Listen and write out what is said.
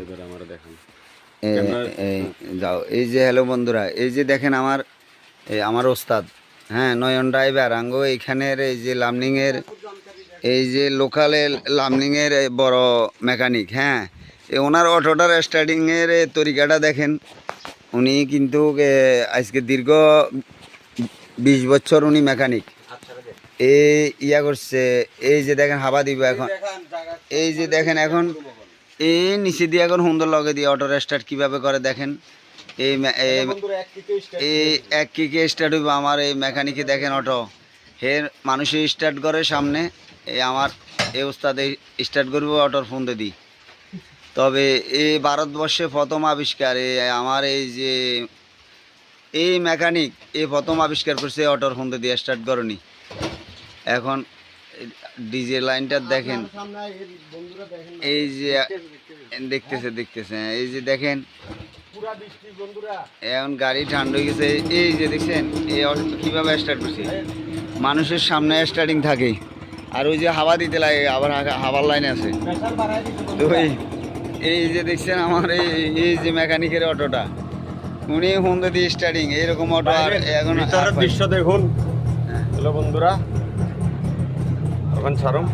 করে আমার দেখেন যাও। এই যে হ্যালো বন্ধুরা, এই যে দেখেন আমার ওস্তাদ, হ্যাঁ, নয়ন ড্রাইভার আঙ্গ এইখানের এই যে লামনিংয়ের এই যে লোকালে লামনিংয়ের বড় মেকানিক। হ্যাঁ, ওনার অটোটার স্টার্টিংয়ের তরিকাটা দেখেন। উনি কিন্তু আজকে দীর্ঘ 20 বছর উনি মেকানিক। এই ইয়া করছে, এই যে দেখেন হাবা দিব এখন, এই যে দেখেন এখন এই নিচে দিয়ে এখন সুন্দর লগে দিয়ে অটোর স্টার্ট কীভাবে করে দেখেন। এই এক কিকে স্টার্ট হইব আমার এই মেকানিকে দেখেন অটো হের মানুষে স্টার্ট করে সামনে। এই আমার এই ওস্তাদ স্টার্ট করবো অটোর ফোন দিই। তবে এই ভারতবর্ষে প্রথম আবিষ্কার আমার এই যে এই মেকানিক এই প্রথম আবিষ্কার করছে অটোর ফোন দিয়ে স্টার্ট করনি। এখন ডিজে লাইনটা দেখেন, এই যে দেখতেছে এই যে দেখেন এখন গাড়ি ঠান্ডা হয়ে গেছে। এই যে দেখছেন এই কীভাবে স্টার্ট করছে, মানুষের সামনে স্টার্টিং থাকে আর ওই যে হাওয়া দিতে লাগে, আবার হাওয়ার লাইনে আছে। তো এই যে দেখছেন আমার এই যে মেকানিকের অটোটা, উনি হুন্দা দিয়ে স্টার্টিং এইরকম অটো। আর এখন দৃশ্য দেখুন। হ্যালো বন্ধুরা, এখন ছাড়ুন।